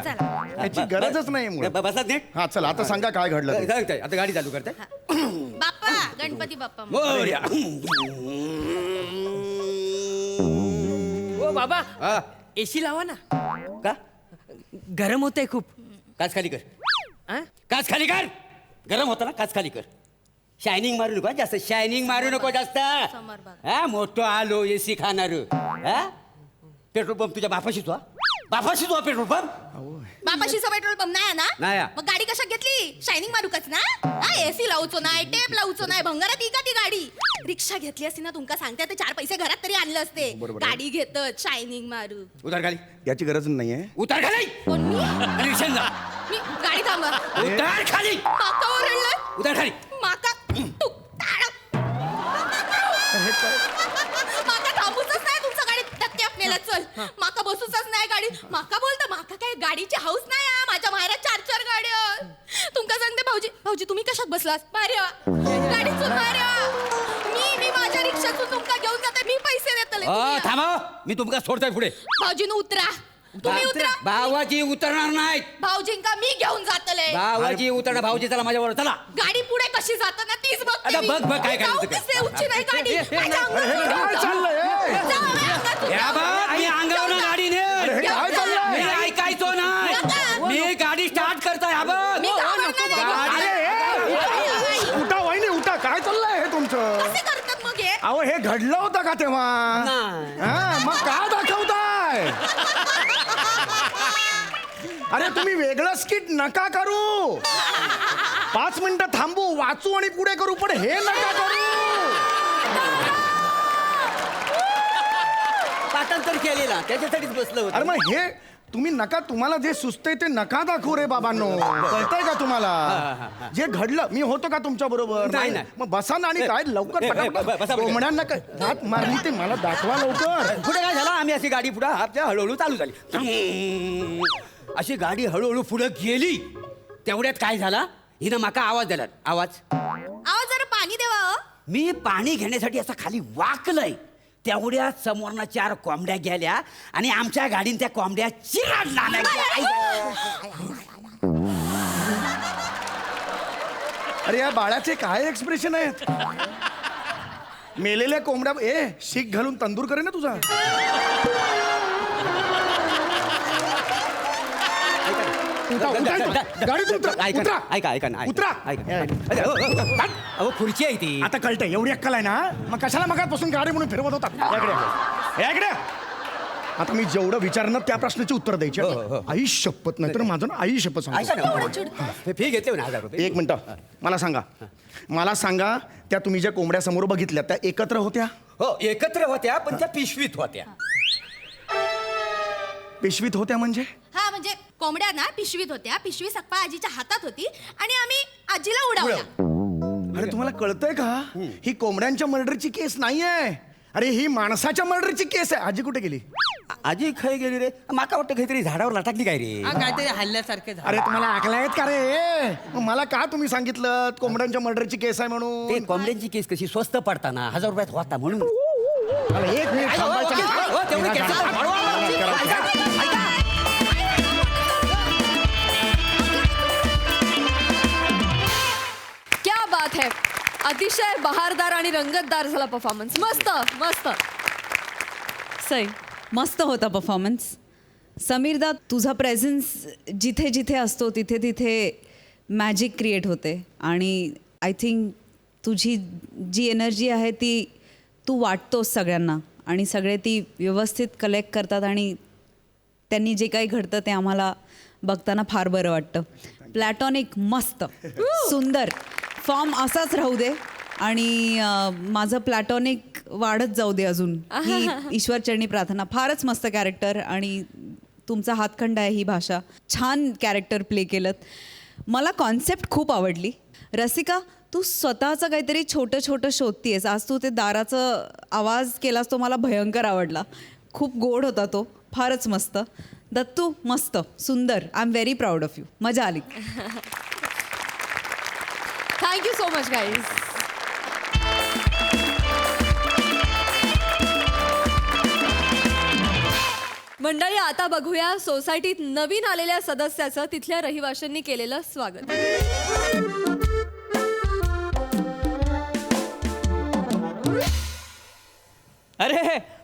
चला. याची गरजच नाही मुळात. बसा नीट. हा चला आता सांगा काय घडलं ते. सांगताय, आता गाडी चालू करते. बाप्पा, गणपती बाप्पा. मोरया. ओ बाबा हा. एसी लावा ना. का गरम होतंय खूप. काच खाली कर. हा? काच खाली कर. गरम होता ना, काच खाली कर. शायनिंग मारू नको जास्त. शायनिंग मारू नको जास्त. समोर बघ. हा मोठं आलो एसी खाणार. हा पेट्रोल पंप तुझ्या बापाशी तो बापाशी तो पेट्रोल पंप. बापाशीचा पेट्रोल पंप नाही ना? नाही. मग गाडी कशा घेतली? शायनिंग मारूकच ना? हा, एसी लावचो नाही, टेप लावचो नाही, भंगारात का ती गाडी? रिक्षा घेतली असती ना, तुमका सांगते ते 4 पैसे घरात तरी आणलं असते. बरोबर आहे. गाडी घेतत शायनिंग मारू. उतार खाली. याची गरज नाहीये. उतार खाली. कोण मी? आणि रिक्षाने जा. मी गाडी थांबा. उतार खाली. माका ओरडलं? उतार खाली. माका तू माका थांबूच नाही तुमचं गाडी धक्के आपल्याला. चल माका बसूच नाही गाडी. माका बोलता माका काय गाडीची हाऊस नाही हा. माझ्या माहेरात 4 गाड्या. तुमका सांगते भाऊजी, भाऊजी तुम्ही कशात बसलास? बाहेर वा. गाडीतून बाहेर वा. मी माझ्या रिक्षातून तुमका घेऊन जाते. मी पैसे देतले. थांबा. मी तुमका सोडतोय पुढे. भाऊजीनं उतरा. तुम्ही उतरा. भावाजी उतरणार नाहीत. भाऊजींका मी घेऊन जातले. भावाजी उतरणार. भाऊजी चला माझ्याबरोबर चला. गाडी पुढे कशी जाताना तीच बघते आता मी. बघ काय जाऊ करायचं ते. कसे उंची नाही गाडी. माझ्या अंगावर अरे, हे जाऊ. काय चाललंय? जाऊ, माझ्या अंगातून या जाऊ. बघ मी अंगावर गाडी ने. अरे, हे काय चाललंय? मी ऐकायचो नाही. नका. मी गाडी स्टार्ट करतोय. हा बघ. मी घाबरणार नाही. गाडी. उठा वहिनी उठा. काय चाललंय हे तुमचं? कसे करतात मग हे? अहो हे घडलं होतं का तेव्हा? हा मग काय दाखवताय? अरे तुम्ही वेगळं स्किट नका करू. 5 मिनिटं थांबू, वाचू आणि पुढे करू, पण हे नका करू. पाठांतर केलेला त्याच्यासाठीच बसलो होतो. अरे मग हे तुम्ही नका. तुम्हाला जे सुचतंय ते नका दाखवू रे बाबांनो. कळतंय का तुम्हाला? जे घडलं मी होतो का तुमच्या बरोबर? नाही, नाही. मग बसा ना. आणि काय लवकर बसा. कोंबड्यांना काय हात मारली ते मला दाखवा लवकर. पुढे काय झालं? आम्ही अशी गाडी पुढे आपल्या हळूहळू चालू झाली. अशी गाडी हळूहळू पुढे गेली. तेवढ्यात काय झाला? हिनं माका आवाज दिला. आवाज. आवाज जरा पाणी देवा हो. मी पाणी घेण्यासाठी असं खाली वाकलंय. तेवढ्यात समोरनं 4 कोंबड्या गेल्या आणि आमच्या गाडीन त्या कोंबड्या चिराडला अरे या बाळाचे काय एक्सप्रेशन आहेत? मेलेल्या कोंबड्या शीख घालून तंदूर करे ना तुझा. गाडीतून उतरा. ऐका ना उतरा. अहो खुर्ची आहे ती. आता कळतंय एवढी अक्कल आहे ना. मग कशाला मगापासून गाडी म्हणून फिरवत होता? याकडे आता मी जेवढं विचारणार त्या प्रश्नाची उत्तर द्यायची. आई शपथ नाही तर माझं आई शपथ सांगतो. फी घेतले ना 1000 रुपये. 1 मिनिट मला सांगा त्या तुम्ही ज्या कोंबड्या समोर बघितल्या त्या एकत्र होत्या? हो एकत्र होत्या पण त्या पिशवीत होत्या. पिशवीत होत्या म्हणजे? हा म्हणजे कोंबड्या ना पिशवीत होत्या. पिशवी सक्पा आजीच्या हातात होती आणि आम्ही आजीला उडवल्या. अरे तुम्हाला कळतंय का? ही कोंबड्यांच्या मर्डरची केस नाहीये. अरे ही माणसाच्या मर्डरची केस आहे. आजी कुठे गेली? आजी खाई गेली रे. माका वाटतं काहीतरी झाडावर लटकली काय रे. काहीतरी हल्ल्यासारखे अरे तुम्हाला आकला आहेत का रे? मग मला का तुम्ही सांगितलं कोंबड्यांच्या मर्डरची केस आहे ते म्हणून? कोंबड्यांची केस कशी स्वस्त पडताना 1000 रुपयात होता म्हणून. मला 1 मिनिट क्या बात है. अतिशय बहारदार आणि रंगतदार झाला परफॉर्मन्स. मस्त मस्त. सई मस्त होता परफॉर्मन्स. समीरदा तुझा प्रेझेन्स जिथे जिथे असतो तिथे तिथे मॅजिक क्रिएट होते आणि आय थिंक तुझी जी एनर्जी आहे ती तू वाटतोस सगळ्यांना आणि सगळे ती व्यवस्थित कलेक्ट करतात आणि त्यांनी जे काही घडतं ते आम्हाला बघताना फार बरं वाटतं. प्लॅटॉनिक मस्त सुंदर फॉर्म असाच राहू दे आणि माझं प्लॅटॉनिक वाढत जाऊ दे अजून. ही ईश्वरचरणी प्रार्थना. फारच मस्त कॅरेक्टर आणि तुमचा हातखंड आहे ही भाषा. छान कॅरेक्टर प्ले केलं. मला कॉन्सेप्ट खूप आवडली. रसिका तू स्वतःचं काहीतरी छोटं छोटं शोधतीयस. आज तू ते दाराचं आवाज केलास तो मला भयंकर आवडला. खूप गोड होता तो, फारच मस्त. दत्तू मस्त, सुंदर. I am very proud of you. मजा आली. Thank you so much guys. मंडळी, आता बघूया सोसायटीत नवीन आलेल्या सदस्याचं तिथल्या रहिवाशांनी केलेलं स्वागत. अरे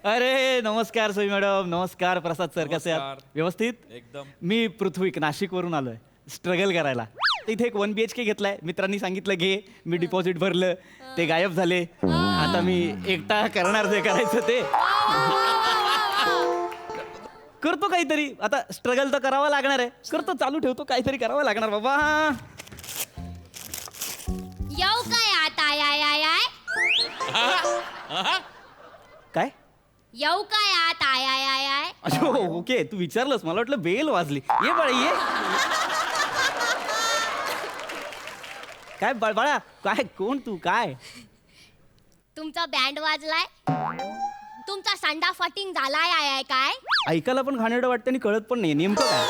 अरे नमस्कार सोई मॅडम. नमस्कार प्रसाद सर. कसे आहात? व्यवस्थित एकदम. मी पृथ्वी नाशिकवरून आलोय स्ट्रगल करायला. इथे एक 1 BHK घेतलाय. मित्रांनी सांगितलं घे. मी डिपॉझिट भरलं, ते गायब झाले. आता मी एकटा करणार जे करायचं ते करतो. काहीतरी आता स्ट्रगल तर करावा लागणार आहे. करतो, चालू ठेवतो. काहीतरी करावं लागणार बाबा. येऊ काय आता आय आय आय काय? येऊ काय आता आय आय आय आय अच्छा ओके, तू विचारलंस. मला वाटलं बेल वाजली. ये बाळा ये. काय बाळा काय? कोण तू? काय तुमचा बँड वाजलाय? तुमचा संडा फटिंग झालाय आय आय काय? ऐकायला पण घाणेरडं वाटतं आणि कळत पण नाही नेमकं काय.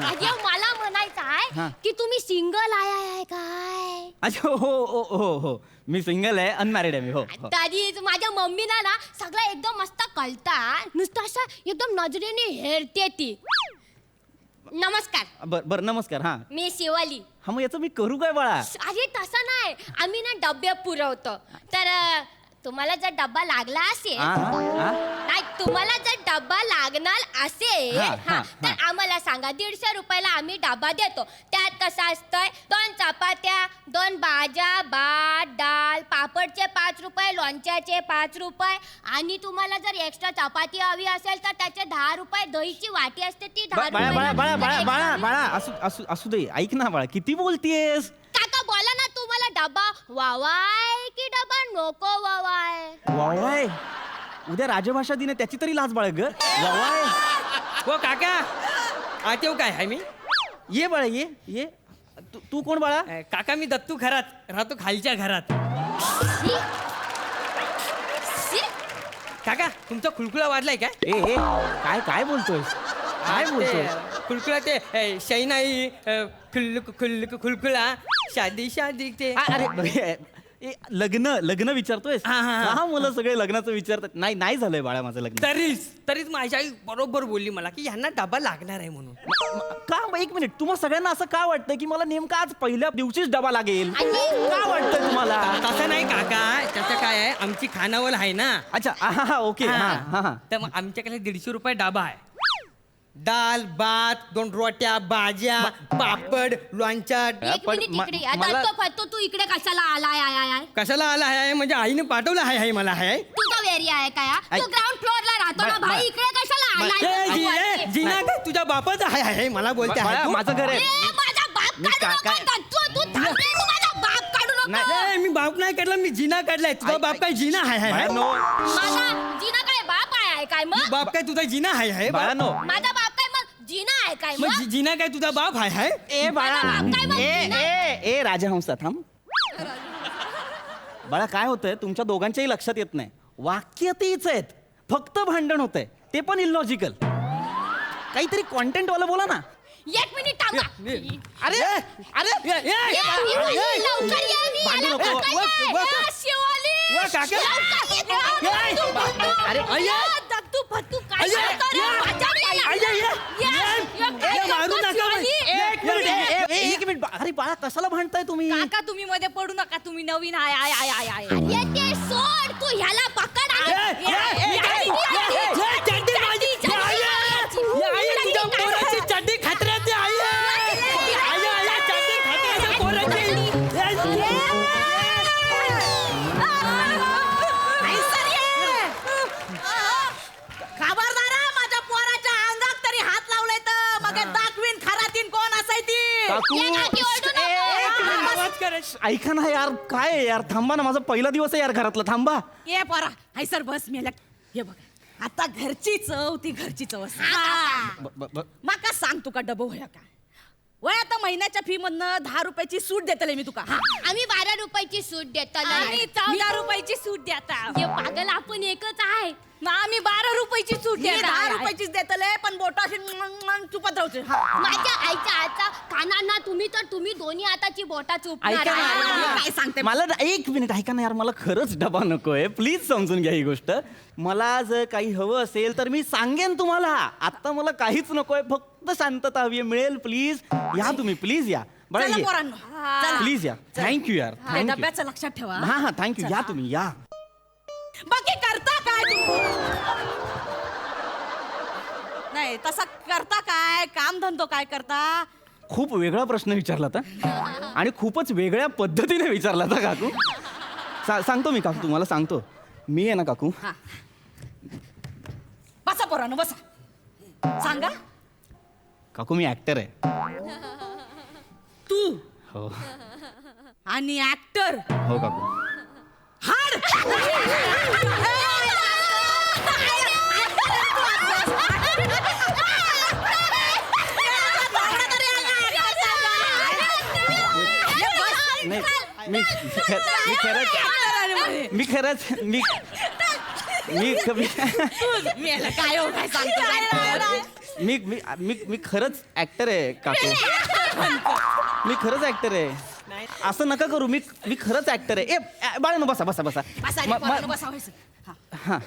अरे मला म्हणायचं हा. आहे की तुम्ही सिंगल आय आय आय काय? अच्छा हो हो हो हो मी सिंगल आहे. अनमॅरिड आहे मी. हो हो. तरी माझ्या मम्मीला ना सगळं एकदम मस्त कळता. नुसतं असं एकदम नजरेने हेरते ती. नमस्कार, बरं नमस्कार. हां मी शिवाली. हा मग याचं मी करू काय बाळा? अरे तसं नाही, आम्ही ना डबे पुरवतो. तर तुम्हाला जर डब्बा लागला असेल, हा, हा. नाही तुम्हाला जर डब्बा लागणार असेल हा, हा, तर आम्हाला सांगा. 150 रुपयाला आम्ही डबा देतो. त्यात कसं असतंय, 2 चपात्या, 2 भाज्या, भात, डाळ, पापडचे 5 रुपये, लोणच्याचे 5 रुपये, आणि तुम्हाला जर एक्स्ट्रा चपाती हवी असेल तर त्याचे 10 रुपये. दहीची वाटी असते ती 10 बाळा बाळा बाळा बाळा बाळा रुपये. बाळा असू असू असू दे. ऐक ना बाळा, किती बोलतीयस? काका बोला ना, तुम्हाला डबा वावाय की डबा नको वावाय? वावाय. उद्या राजभाषा दिन आहे, त्याची तरी लाज बाळग. वावाय. हो काका, आत येऊ काय आहे मी? ये बाळा ये ये. तू कोण बाळा? काका मी दत्तू घरात राहतो, खालच्या घरात. शी? शी? काका तुमचा खुलखुला वाजलाय काय? ए काय काय बोलतोयस? काय बोलतोय? खुलखुला ते शैनाई खुलखुला शादी शादी ते. अरे लग्न विचारतोयस? हा, हा, हा. हा मुलं सगळे लग्नाचं विचारतात. नाही नाही झालंय बाळा माझं लग्न. तरीच माझी आई बरोबर बोलली मला की ह्यांना डबा लागणार आहे म्हणून. का? एक मिनिट. तुम्हा सगळ्यांना असं का वाटतं की मला नेमका आज पहिल्या दिवशीच डबा लागेल? आणि का वाटतंय तुम्हाला? तसं नाही काका, त्याचं काय आहे, आमची खानावळ आहे ना. अच्छा हा ओके. हा हा हा. तर मग आमच्याकडे 150 रुपये डबा आहे. दाल भात, 2 रोट्या, भाज्या, पापड, लोणच्या. एक पण मिनिट इकडे. मला- आता फक्त तू इकडे कशाला आलाय आय आय आय? कशाला आला आहे म्हणजे आईने पाठवलं आहे मला आहे. तुझा एरिया आहे काय? तू ग्राउंड फ्लोअरला राहतो ना भाई, इकडे कशाला आलाय? जिना काय तुझ्या बापाचं आहे मला बोलते आहे बाळा, तू? माझं घर आहे. ए, माझा बाप मी काढू काका- नको. तू थांबले, तू माझा बाप काढू नको. ए, मी बाप नाही काढला, मी जिना काढलाय. तुझा बाप काय जिना आहे बाळांनो, माझा जिना काय बाप आहे काय मग? बाप काय तुझा जिना आहे बाळांनो. माझा बाप काय मग जिना आहे काय मग मग? जिना काय तुझा बाप आहे? ए बाळा. माझा बाप काय मग जिना? ए राजहंसा थांब. बाळा काय होतंय तुमच्या दोघांच्याही लक्षात येत नाही. वाक्य तीच आहेत, फक्त भांडण होतंय, ते पण इलॉजिकल. काहीतरी कॉन्टेंट वाला बोला ना. 1 मिनिट थांबा. अरे अरे लवकर ये, मी भांडू आलो. नको. काका, ए, शिवाली. काका. लवकर ये, दत्तू, अरे, दत्तू, दत्तू, फत्तू, काय अय्या, करतो रे? या. माझ्या मुलाला. अय्या, या. काय मारू करतो, नका शिवाली? एक मिनिट. एक मिनिट. अरे बाळा कशाला भांडताय तुम्ही? काका तुम्ही मध्ये पडू नका. तुम्ही नवीन आय आय आय आय आय. ये ते सोड, तू ह्याला पकड. पोराची चड्डी खात्याची आई खबरदार माझ्या पोराच्या अंगात तरी हात लावलाय तर मग दाखवीन खरातीन कोण असायची. काकू ये ना, ती ओरडू नको. आवाज करायची. ऐका ना यार. काय आहे यार? थांबा ना, माझा पहिला दिवस आहे यार घरातला. थांबा. ये पोरा हाय सर बस मेला. हे बघा आता घरची चव ती घरची चव असते. ब- ब- ब- माका सांग तुका डबो होया का? वय आता महिन्याच्या फी मधनं 10 रुपयाची सूट देतले मी तुका आम्ही 12 रुपयाची सूट देतो आम्ही 14 रुपयाची सूट देता हे पागल आपण एकच आहे आम्ही 12 रुपयाची सूट देता 10 रुपयाचीच देतले पण बोटाशी चुपत राहते माझ्या आईच्या हातचा कानांना तुम्ही दोन्ही हाताची बोटा चुपणार ऐका ना, आहे. ऐका. काय सांगते मला 1 मिनिट ऐका ना यार, मला खरंच डबा नकोय. प्लीज समजून घ्या ही गोष्ट. मला जर काही हवं असेल तर मी सांगेन तुम्हाला. आता मला काहीच नकोय, फक्त शांतता हवी आहे. मिळेल प्लीज. या तुम्ही प्लीज या. बरं चला ये. पोरांनो, चला. प्लीज या. थँक्यू यार, त्या थँक्यू. डब्याचं लक्षात ठेवा हा हा थँक्यू. या तुम्ही या. बाकी करता काय तुम्ही नाही तसा करता काय काम धंदो काय करता खूप वेगळा प्रश्न विचारला होता आणि खूपच वेगळ्या पद्धतीने विचारला होता काकू. सांगतो मी काकू, तुम्हाला सांगतो. मी आहे ना काकू, बसा पोरांनो बसा सांगा काकू मी ऍक्टर आहे. तू हो आणि ऍक्टर हो काकू. नाही मी खरंच काय हो काय सांगतो मी खरंच ऍक्टर आहे काकू. मी खरंच ऍक्टर आहे. असं नका करू. मी खरंच ऍक्टर आहे. ए बाळांनो बसा बसा बसा. हा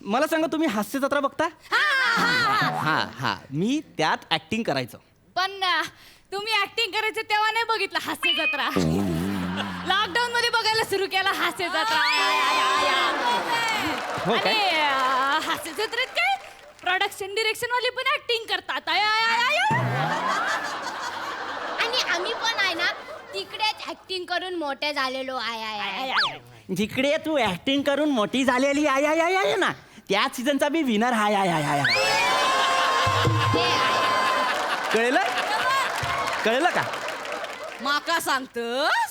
मला सांगा, तुम्ही हास्य जत्रा बघता? हा हा मी त्यात ऍक्टिंग करायचं. पण तुम्ही ऍक्टिंग करायचं तेव्हा नाही बघितलं हास्य जत्रा लॉकडाऊन मध्ये बघायला सुरू केला हास्य जत्रा हो काय? आणि हास्य जत्रेत काय प्रोडक्शन डिरेक्शन वाले पण ऍक्टिंग करतात आणि आम्ही पण आहे ना तिकडेच ऍक्टिंग करून मोठे झालेलो आहे. जिकडे तू ऍक्टिंग करून मोठी झालेली आहे ना, त्याच सीझनचा बी विनर हाय. कळलं का? माका सांगतस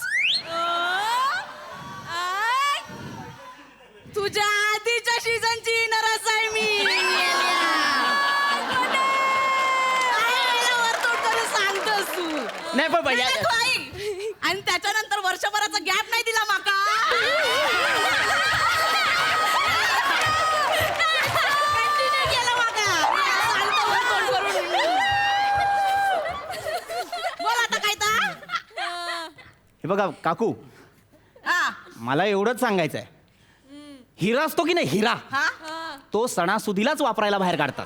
तुझ्या आधीच्या सीझनची नरस आहे मी सांगतोस तू नाही पण भैया, आणि त्याच्यानंतर वर्षभराचा गॅप नाही दिला माका Continue केलं माका. सांगतो वर तोंड करून. बोल आता काय हे बघा काकू, मला एवढंच सांगायचं आहे. हिरा असतो की नाही, हिरा तो सणासुदीलाच वापरायला बाहेर काढतात.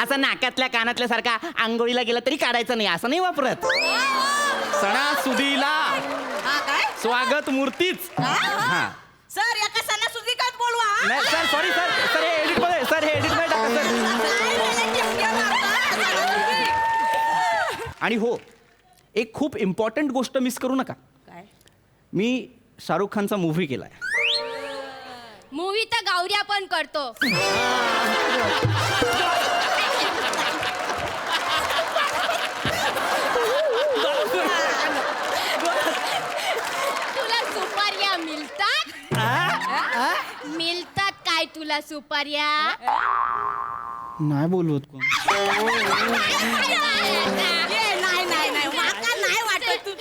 असं नाकातल्या कानातल्या सारखा आंघोळीला गेला तरी काढायचं नाही, असं नाही वापरत. सणासुदीला स्वागत मूर्तीच. हा सर एका सणासुदीकाच बोलवा नाही सर, सॉरी सर. सर हे एडिट मध्ये, सर हे एडिट मध्ये टाका सर. आणि हो, एक खूप इम्पॉर्टंट गोष्ट मिस करू नका. मी शाहरुख खानचा मूव्ही केलाय. मूवी तर गावऱ्या पण करतो. तुला सुपाऱ्या मिळतात? मिळतात काय तुला सुपाऱ्या? नाही बोलवत कोण. नाही माका नाही वाटत तू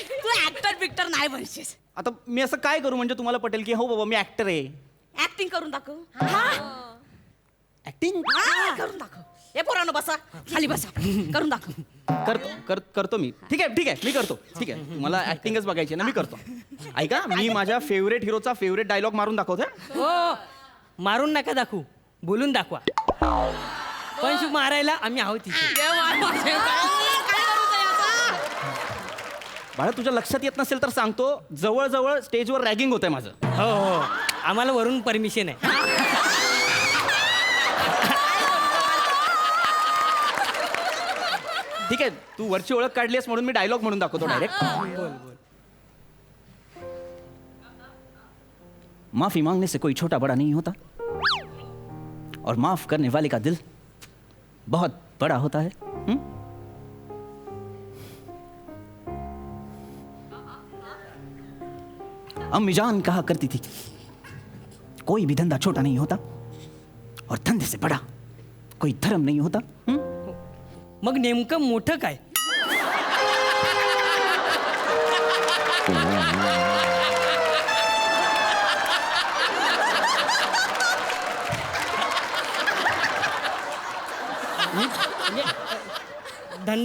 ऍक्टर बिक्टर नाही बनशीस. आता मी असं काय करू म्हणजे तुम्हाला पटेल की हो बाबा मी ऍक्टर आहे. ऍक्टिंग करून दाखव ऍक्टिंग करून दाखव. हे पोरांनो बसा खाली बसा करून दाखव. करतो मी. ठीक आहे मी करतो. ठीक आहे, तुम्हाला ऍक्टिंगच बघायची ना, मी करतो. ऐका, मी माझ्या फेवरेट हिरोचा फेवरेट डायलॉग मारून दाखवतोय. हो मारून नका दाखवू, बोलून दाखवा. पण शिव मारायला आम्ही आहोत तिथे. बाळा तुझ्या लक्षात येत नसेल तर सांगतो, जवळजवळ स्टेजवर रॅगिंग होतंय माझं. हो आम्हाला वरून परमिशन आहे. ठीक आहे, तू वरची ओळख काढलीस म्हणून मी डायलॉग म्हणून दाखवतो डायरेक्ट. माफी मांगने से कोई छोटा बड़ा नहीं होता और माफ करने वाले का दिल बहुत बड़ा होता है. अम्मी जान कहा करती थी कोई भी धंधा छोटा नहीं होता और धंधे से बड़ा कोई धर्म नहीं होता. मग नेमकं मोठं काय?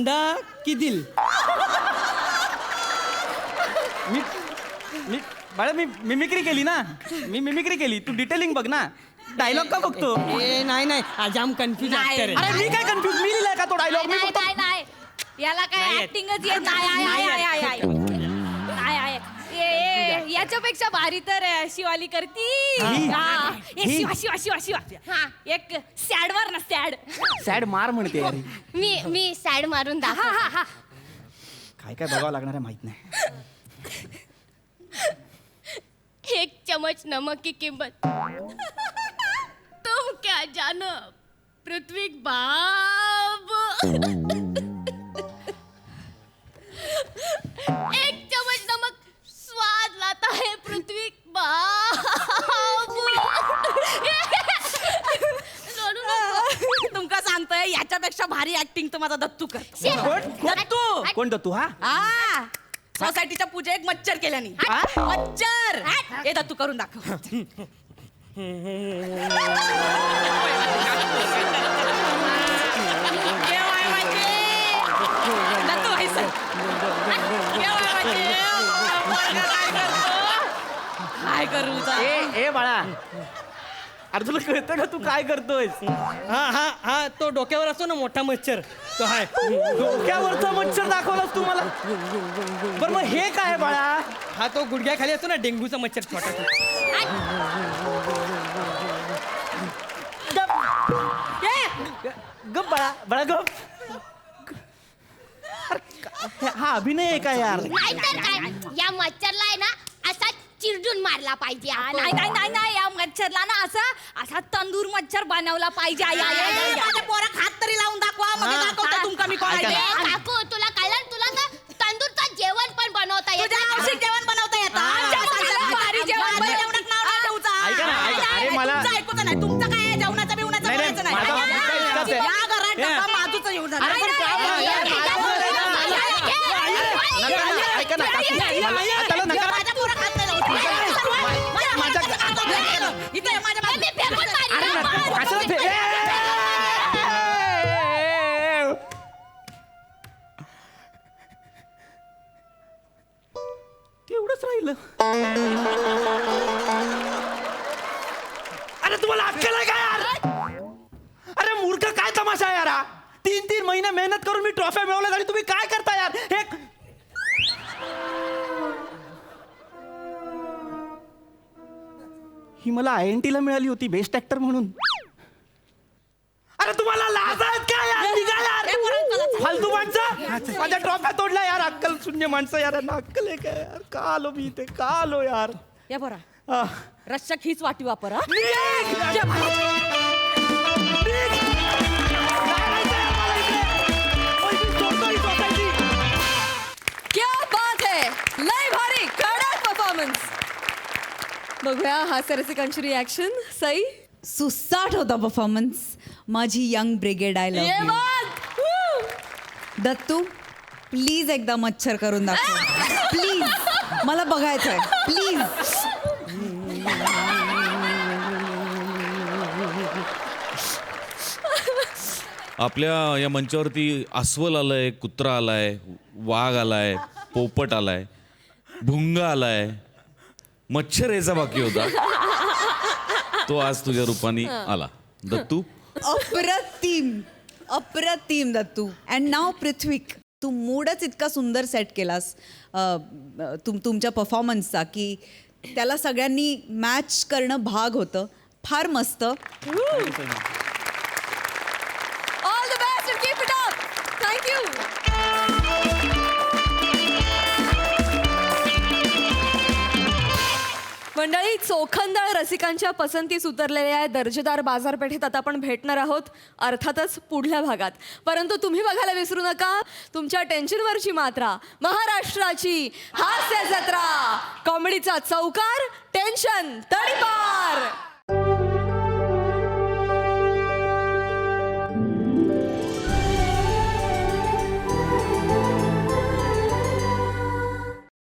अंडा की दिल? मी बाळा मी मिमिक्री केली ना, मी मिमिक्री केली. तू डिटेलिंग बघ ना, डायलॉग का बघतो? ए नाही आज आम कन्फ्युज नाही. ऍक्टर अरे मी काय कन्फ्युज, मी लिहिलाय का तो डायलॉग? मी फक्त नाही याला काय नाही येत. ऍक्टिंगच येत नाही. याच्यापेक्षा भारी तर शिवाली करती. हा. शिवा. हा, एक सॅड वर ना सॅड. सॅड मार म्हणते यार. मी सॅड मारून दाखव. काय काय बघावं लागणार आहे माहित नाही. 1 चम्मच नमक की कीमत तुम क्या जानो पृथ्वी बाब. 1 चम्मच नमक स्वाद लाता है पृथ्वी बाब. रडू नको. तुमका सांगतोय याच्यापेक्षा भारी ऍक्टिंग तर माझा दत्तू कर. दत्तू कोण दत्तू? हा सोसायटीच्या पूजेत एक मच्छर केल्यानी. मच्छर हे दत्तू करून दाखव. दत्तू हैसर. काय करू ए बाळा, अरे तुला कळतं का तू काय करतोयस? हा तो डोक्यावर असतो ना मोठा मच्छर, तो हाय. डोक्यावरचा मच्छर दाखवलास तू मला. बरं मग हे काय बाळा? हा तो गुडघ्याखाली असतो ना डेंग्यूचा मच्छर छोटा. गप बाळा गप. हा अभिनय आहे का यार? नाहीतर काय, या मच्छरला आहे ना असा चिरडून मारला पाहिजे आपण. नाही या मच्छरला ना असा तंदूर मच्छर बनवला पाहिजे. माझ्या पोराक हात तरी लावून दाखवा, मग दाखवतो तुमका मी कोण आहे. काकू तुला कळलं, तुला तर तंदूरचं जेवण पण बनवता येतं. तुझ्या औषध जेवण बनवता येतं. भारी जेवण पण एवढं नाव नाही ठेवूचं. ऐका ना, अरे मला- तुमचं ऐकूचं नाही. तुमचं काय आहे, जेवणाचं बिवणाचं नाही, बोलायचं नाही. माझा मुद्दा इतकाच आहे. या घरात डबा माजूचं येऊन झालं. अरे पण काय बोलताय? ऐका ना काकू, त्याला नका. माझ्या पोराक हात नाही लावू. इथे माझ्या मी फेकून मारीन. अरे नका, कशाला फे- तेवढंच राहिलं. अरे तुम्हाला अक्कल आहे का यार? अरे मूर्ख, काय तमाशा आहे यार हा? 3 महिने मेहनत करून मी ट्रॉफ्या मिळवल्या आणि तुम्ही काय करता यार? हे ही मला INT ला मिळाली होती बेस्ट ऍक्टर म्हणून. अरे तुम्हाला लाज आहेत का यार? निघा यार, फालतू माणसं. माझ्या ट्रॉफ्या तोडल्या यार. अक्कल शून्य माणसं यार. यांना अक्कल आहे का यार? का आलो मी इथे? का आलो यार? या बरा हा. रश्शक हीच वाटी वापर. हा? निघ! निघ! जायचं आहे मला इथे. ओय, मी सोडतो ही सोसायटी. क्या बात है, लय भारी कडक परफॉर्मन्स. बघूया हास्यरसिकांची रिॲक्शन. सई सुसाट होता परफॉर्मन्स. माझी यंग ब्रिगेड आय ये लव्ह बात. दत्तू प्लीज एकदा मच्छर करून दाखव. प्लीज मला बघायचंय. प्लीज. आपल्या या मंचावरती अस्वल आलंय, कुत्रा आलाय, वाघ आलाय, पोपट आलाय, भुंगा आलाय, मच्छर यायचा बाकी होता. तो आज तुझ्या रूपाने आला. दत्तू अप्रतिम दत्तू. अँड नाव पृथ्वीक, तू मूडच इतका सुंदर सेट केलास तुमच्या परफॉर्मन्सचा की त्याला सगळ्यांनी मॅच करणं भाग होतं. फार मस्त. All the best and keep it up. Thank you. मंडळी, चोखंदळ रसिकांच्या पसंतीस उतरलेल्या दर्जेदार बाजारपेठेत आता आपण भेटणार आहोत, अर्थातच पुढल्या भागात. परंतु तुम्ही बघायला विसरू नका तुमच्या टेन्शनवरची मात्रा, महाराष्ट्राची हास्य जत्रा, कॉमेडीचा चौकार, टेन्शन तडीपार.